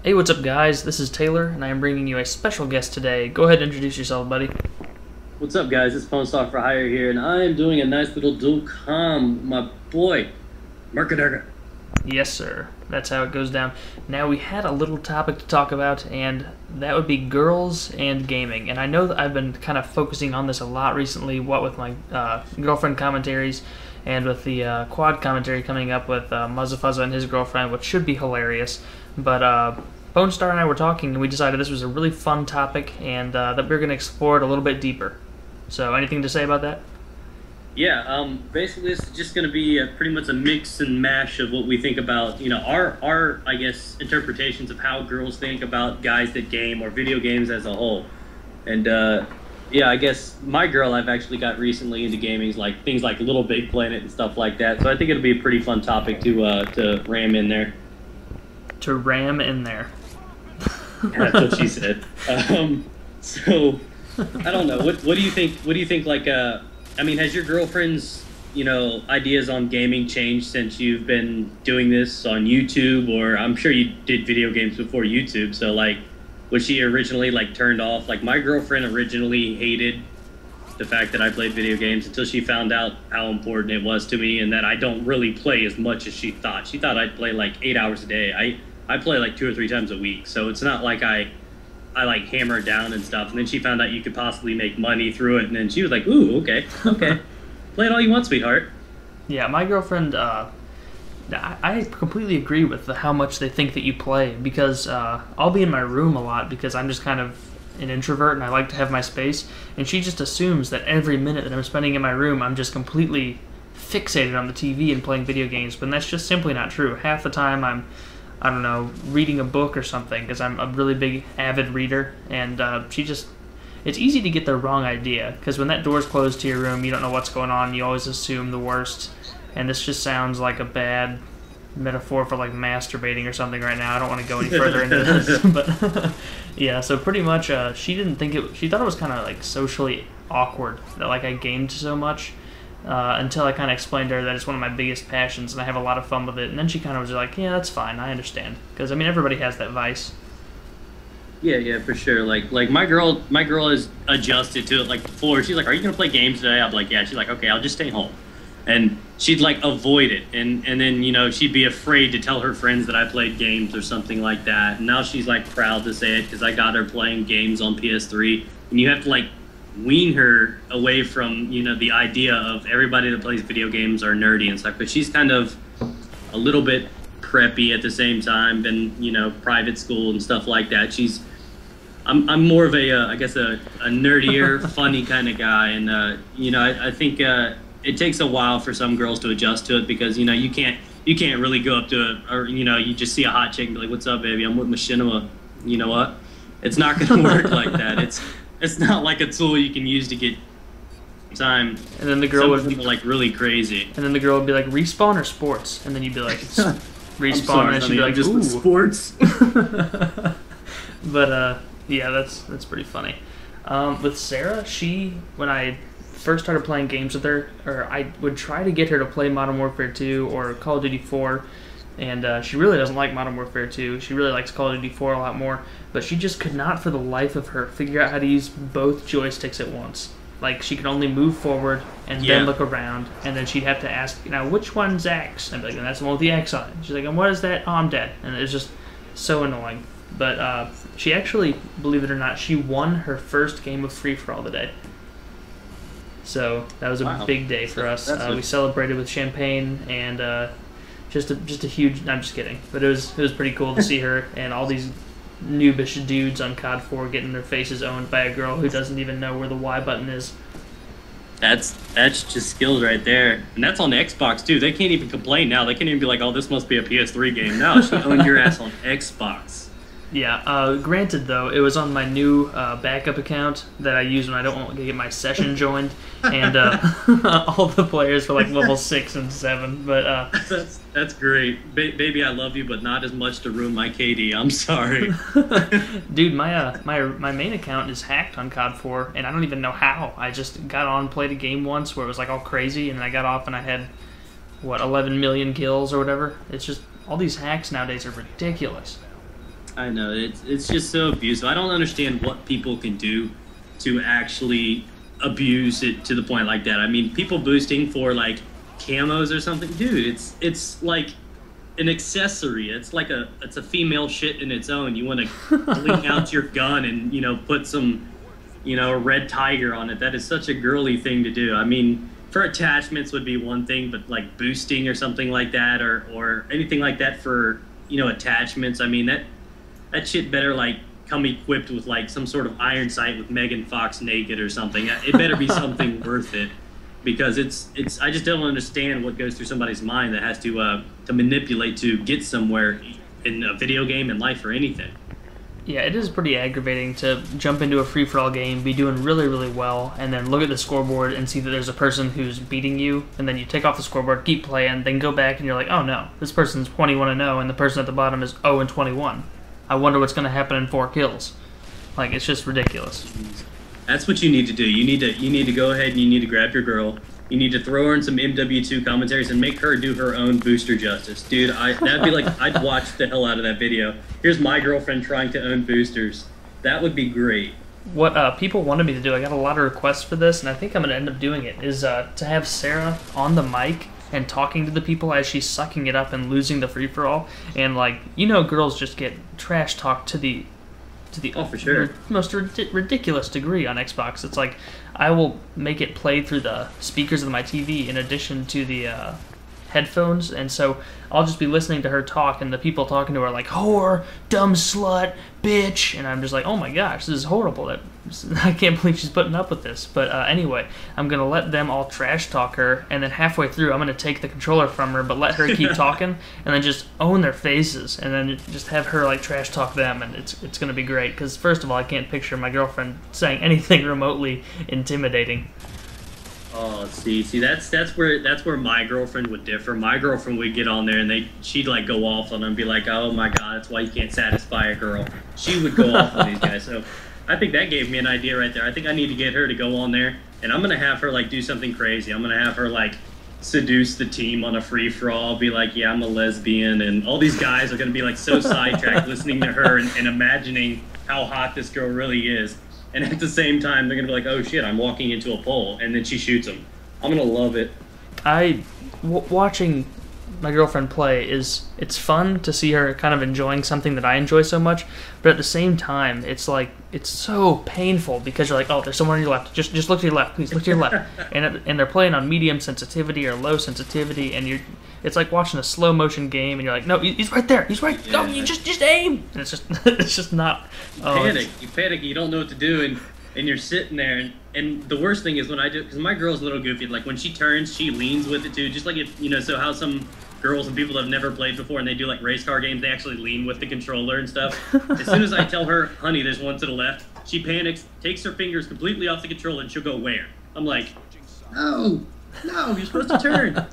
Hey, what's up, guys? This is Taylor, and I am bringing you a special guest today. Go ahead and introduce yourself, buddy. What's up, guys? It's Pwnstar for Hire here, and I am doing a nice little dual com with my boy, Mercadurga. Yes, sir. That's how it goes down. Now, we had a little topic to talk about, and that would be girls and gaming. And I know that I've been kind of focusing on this a lot recently, what with my girlfriend commentaries, and with the quad commentary coming up with Muzzafuzza and his girlfriend, which should be hilarious. But Pwnstar and I were talking, and we decided this was a really fun topic, and that we are going to explore it a little bit deeper. So, anything to say about that? Yeah, basically this is just going to be pretty much a mix and mash of what we think about, our I guess, interpretations of how girls think about guys that game or video games as a whole. And, yeah, I guess my girl I've actually got recently into gaming, like things like Little Big Planet and stuff like that. So I think it'll be a pretty fun topic to ram in there. To ram in there. Yeah, that's what she said. So I don't know. What do you think? What do you think? Like, I mean, has your girlfriend's ideas on gaming changed since you've been doing this on YouTube? Or I'm sure you did video games before YouTube. So like, was she originally like turned off? Like my girlfriend originally hated the fact that I played video games until she found out how important it was to me and that I don't really play as much as she thought. She thought I'd play like 8 hours a day. I play like 2 or 3 times a week, so it's not like I like hammer down and stuff. And then she found out you could possibly make money through it, and then she was like, "Ooh, okay, play it all you want, sweetheart." Yeah, my girlfriend. I completely agree with how much they think that you play, because I'll be in my room a lot because I'm just kind of an introvert and I like to have my space, and she just assumes that every minute that I'm spending in my room I'm just completely fixated on the TV and playing video games, but that's just simply not true. Half the time I don't know, reading a book or something, because I'm a really big avid reader, and it's easy to get the wrong idea, because when that door's closed to your room, you don't know what's going on, you always assume the worst, and this just sounds like a bad metaphor for like masturbating or something right now. I don't want to go any further into this, but yeah, so pretty much she thought it was kind of like socially awkward that like I gamed so much, until I kind of explained to her that it's one of my biggest passions and I have a lot of fun with it, and then she kind of was like, yeah, that's fine, I understand, because I mean everybody has that vice. Yeah, for sure. Like my girl has adjusted to it. Like before, she's like, "Are you gonna play games today?" I'm like, "Yeah." She's like, "Okay, I'll just stay home," and she'd like avoid it, and then she'd be afraid to tell her friends that I played games or something like that. And now she's like proud to say it because I got her playing games on PS3, and you have to like wean her away from the idea of everybody that plays video games are nerdy and stuff, but she's kind of a little bit preppy at the same time, been private school and stuff like that. I'm more of I guess a nerdier funny kind of guy, and I think it takes a while for some girls to adjust to it, because you can't really go up to it, or you just see a hot chick and be like, "What's up, baby? I'm with Machinima." You know what? It's not gonna work like that. It's not like a tool you can use to get time. And then the girl would be like really crazy. And then the girl would be like, "Respawn or sports?" And then you'd be like, "Respawn," sorry, and she'd be like, just "Ooh, sports." But yeah, that's pretty funny. With Sarah, when I first started playing games with her, or I would try to get her to play Modern Warfare 2 or Call of Duty 4, and she really doesn't like Modern Warfare 2. She really likes Call of Duty 4 a lot more, but she just could not for the life of her figure out how to use both joysticks at once. Like, she could only move forward and then look around, and then she'd have to ask, "Now, which one's X?" And I'd be like, "That's the one with the X on it." She's like, "And what is that?" "Oh, I'm dead." And it was just so annoying. But she actually, believe it or not, she won her first game of free-for-all today. So that was a big day for us. We celebrated with champagne and just a huge. No, I'm just kidding, but it was pretty cool to see her and all these noobish dudes on COD 4 getting their faces owned by a girl who doesn't even know where the Y button is. That's just skills right there, and that's on the Xbox too. They can't even complain now. They can't even be like, "Oh, this must be a PS3 game." No, she owned your ass on Xbox. Yeah, granted though, it was on my new backup account that I use when I don't want to get my session joined, and all the players were like level 6 and 7. But that's great, baby. I love you, but not as much to ruin my KD. I'm sorry, dude. My main account is hacked on COD 4, and I don't even know how. I just got on, played a game once where it was like all crazy, and then I got off and I had 11 million kills or whatever. It's just all these hacks nowadays are ridiculous. I know it's just so abusive. I don't understand what people can do to actually abuse it to the point like that. I mean, people boosting for like camos or something, dude. It's like an accessory. It's a female shit in its own. You want to blink out your gun and put some red tiger on it. That is such a girly thing to do. I mean, for attachments would be one thing, but like boosting or something like that, or anything like that for attachments. I mean that shit better like come equipped with like some sort of iron sight with Megan Fox naked or something. It better be something worth it, because it's I just don't understand what goes through somebody's mind that has to manipulate to get somewhere in a video game, in life, or anything. Yeah, it is pretty aggravating to jump into a free-for-all game, be doing really, really well, and then look at the scoreboard and see that there's a person who's beating you, and then you take off the scoreboard, keep playing, then go back and you're like, oh no, this person's 21-0, and the person at the bottom is 0-21. I wonder what's going to happen in 4 kills. Like, it's just ridiculous. That's what you need to do. You need to go ahead and you need to grab your girl. You need to throw her in some MW2 commentaries and make her do her own booster justice. Dude, that'd be like, I'd watch the hell out of that video. Here's my girlfriend trying to own boosters. That would be great. What people wanted me to do, I got a lot of requests for this, and I think I'm going to end up doing it, is to have Sarah on the mic and talking to the people as she's sucking it up and losing the free-for-all. And, like, girls just get trash talked to the oh, for sure. most ridiculous degree on Xbox. It's like, I will make it play through the speakers of my TV in addition to the headphones, and so I'll just be listening to her talk, and the people talking to her are like, whore, dumb slut, bitch, and I'm just like, oh my gosh, this is horrible. I can't believe she's putting up with this. But anyway, I'm going to let them all trash talk her, and then halfway through I'm going to take the controller from her, but let her keep talking, and then just own their faces, and then just have her like trash talk them, and it's going to be great, because first of all, I can't picture my girlfriend saying anything remotely intimidating. Oh, see, that's where my girlfriend would differ. My girlfriend would get on there and she'd like go off on them and be like, oh my god, that's why you can't satisfy a girl. She would go off on these guys. So I think that gave me an idea right there. I think I need to get her to go on there, and I'm gonna have her like do something crazy. I'm gonna have her like seduce the team on a free for all, be like, yeah, I'm a lesbian, and all these guys are gonna be like so sidetracked listening to her and imagining how hot this girl really is. And at the same time, they're going to be like, oh, shit, I'm walking into a pole. And then she shoots him. I'm going to love it. Watching my girlfriend play it's fun to see her kind of enjoying something that I enjoy so much. But at the same time, it's like, it's so painful because you're like, oh, there's someone on your left. Just look to your left. Please look to your left. And they're playing on medium sensitivity or low sensitivity. And it's like watching a slow motion game. And you're like, no, he's right there. He's right. Yeah. No, you just aim. And it's just not. You panic. You don't know what to do. And you're sitting there. And the worst thing is when I do, because my girl's a little goofy. Like when she turns, she leans with it too. Just like so how some girls and people that have never played before and they do like race car games, they actually lean with the controller and stuff. As soon as I tell her, honey, there's one to the left, she panics, takes her fingers completely off the controller, and she'll go, where? I'm like, no, you're supposed to turn.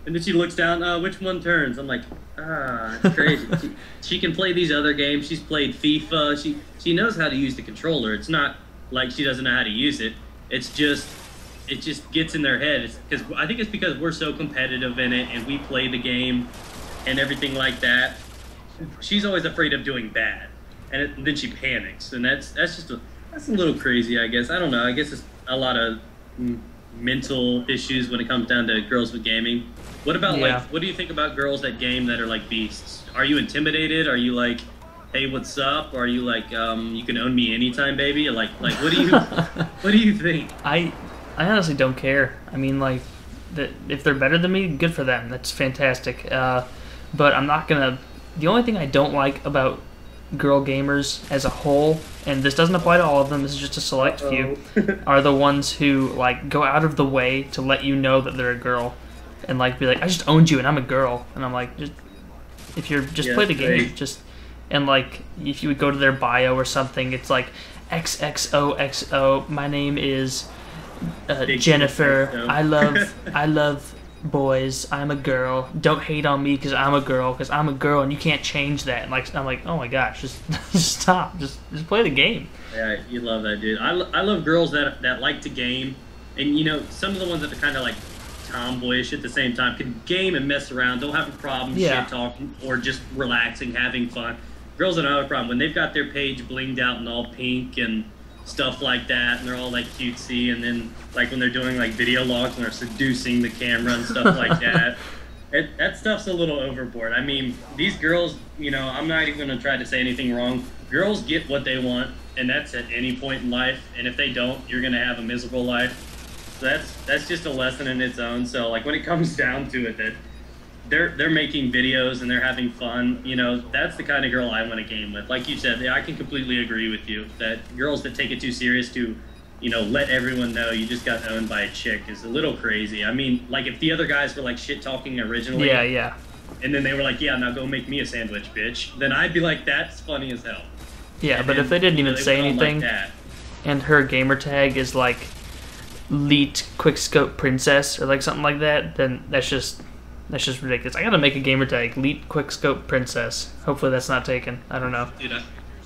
And then she looks down, which one turns? I'm like, it's crazy. She can play these other games. She's played FIFA. She knows how to use the controller. It's not like she doesn't know how to use it. It just gets in their head. I think it's because we're so competitive in it and we play the game and everything like that. She's always afraid of doing bad, and then she panics, and that's a little crazy, I guess. I don't know. I guess it's a lot of mental issues when it comes down to girls with gaming. What about what do you think about girls that game that are like beasts? Are you intimidated? Are you like, hey, what's up? Or are you like, you can own me anytime, baby? Or like what do you think? I honestly don't care. I mean, like, if they're better than me, good for them. That's fantastic. But I'm not gonna. The only thing I don't like about girl gamers as a whole, and this doesn't apply to all of them, this is just a select few, are the ones who like go out of the way to let you know that they're a girl, and like be like, I just owned you and I'm a girl, and I'm like, if you're play the game, and like if you would go to their bio or something, it's like XXOXO. My name is Jennifer. I love boys. I'm a girl. Don't hate on me because I'm a girl, and you can't change that. And like, I'm like, oh my gosh, just stop. Just play the game. Yeah, you love that, dude. I love girls that like to game, and some of the ones that are kind of like tomboyish at the same time can game and mess around, don't have a problem shit talking or just relaxing, having fun. girls don't have a problem when they've got their page blinged out and all pink and stuff like that, and they're all like cutesy, and then like when they're doing like video logs and they're seducing the camera and stuff like that. That stuff's a little overboard. I mean, these girls, you know, I'm not even going to try to say anything wrong. Girls get what they want, and that's at any point in life. And if they don't, you're going to have a miserable life. So that's just a lesson in its own. So like when it comes down to it, that they're making videos and they're having fun, you know, that's the kind of girl I want to game with. Like you said, yeah, I can completely agree with you that girls that take it too serious to, you know, let everyone know you just got owned by a chick is a little crazy. I mean, like if the other guys were like shit talking originally, yeah, and then they were like, yeah, now go make me a sandwich, bitch, then I'd be like, that's funny as hell. Yeah, and but then, if they didn't even they say anything, like and her gamer tag is like Leet Quickscope Princess or like something like that, then that's just ridiculous. I gotta make a gamer tag, Leet Quickscope Princess. Hopefully that's not taken. I don't know. Dude,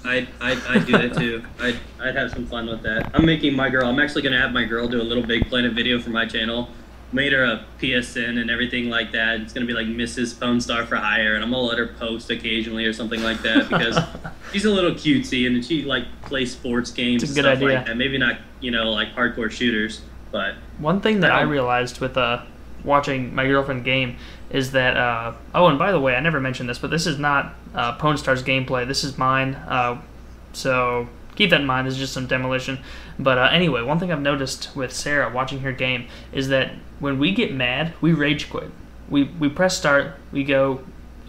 I'd do that too. I'd have some fun with that. I'm actually gonna have my girl do a little Big Planet video for my channel. Made her a PSN and everything like that. It's gonna be like Mrs. Pwnstar for hire, and I'm gonna let her post occasionally or something like that because she's a little cutesy and she like plays sports games and stuff like that. Maybe not, you know, like hardcore shooters, but one thing that I realized with watching my girlfriend game is that oh, and by the way, I never mentioned this, but this is not Pwnstar's gameplay. This is mine. So keep that in mind. It's just some demolition. But anyway, one thing I've noticed with Sarah watching her game is that when we get mad, we rage quit. We press start, we go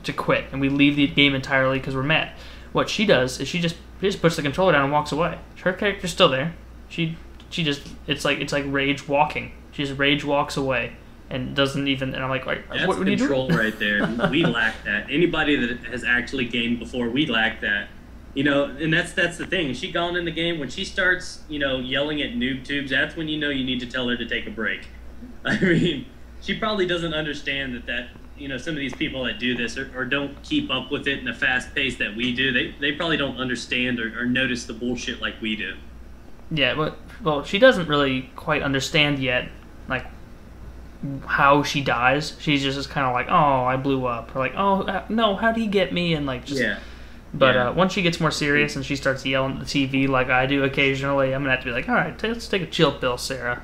to quit, and we leave the game entirely because we're mad. What she does is she just puts the controller down and walks away. Her character's still there. She just it's like rage walking. She just rage walks away and doesn't even. And I'm like, what are you doing? That's control right there. We lack that. Anybody that has actually gamed before, we lack that. You know, and that's the thing. She gone in the game when she starts, you know, yelling at noob tubes. That's when you know you need to tell her to take a break. I mean, she probably doesn't understand that you know, some of these people that do this or don't keep up with it in the fast pace that we do. They probably don't understand or notice the bullshit like we do. Yeah, well, she doesn't really quite understand yet, like how she dies. She's just kind of like, oh, I blew up, or like, oh no, how'd he get me, and like just. Yeah. But once she gets more serious and she starts yelling at the TV like I do occasionally, I'm going to have to be like, all right, let's take a chill pill, Sarah.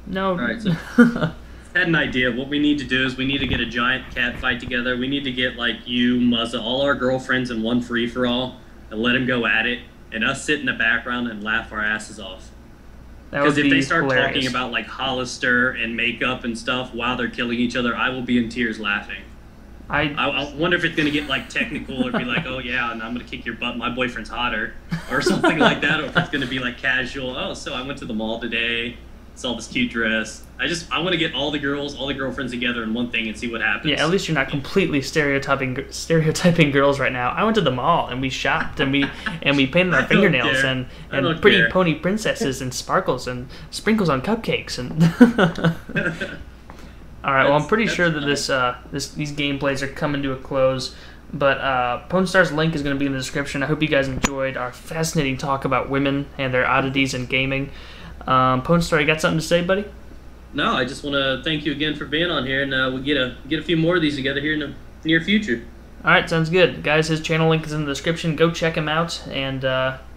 No. All right, so I had an idea. What we need to do is we need to get a giant cat fight together. We need to get, like, you, Muzza, all our girlfriends in one free-for-all and let them go at it, and us sit in the background and laugh our asses off. Because if they start talking about, like, Hollister and makeup and stuff while they're killing each other, I will be in tears laughing. I wonder if it's going to get, like, technical or be like, oh, yeah, and I'm going to kick your butt, my boyfriend's hotter, or something like that, or if it's going to be, like, casual, oh, so I went to the mall today, saw this cute dress. I want to get all the girlfriends together in one thing and see what happens. Yeah, at least you're not completely stereotyping girls right now. I went to the mall, and we shopped, and we painted our fingernails, and pretty pony princesses, and sparkles, and sprinkles on cupcakes, and... All right. Well, I'm pretty sure that these gameplays are coming to a close, but Pwnstar's link is going to be in the description. I hope you guys enjoyed our fascinating talk about women and their oddities in gaming. Pwnstar, you got something to say, buddy? No, I just want to thank you again for being on here, and we'll get a few more of these together here in the near future. All right, sounds good, guys. His channel link is in the description. Go check him out, and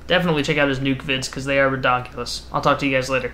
definitely check out his nuke vids because they are ridiculous. I'll talk to you guys later.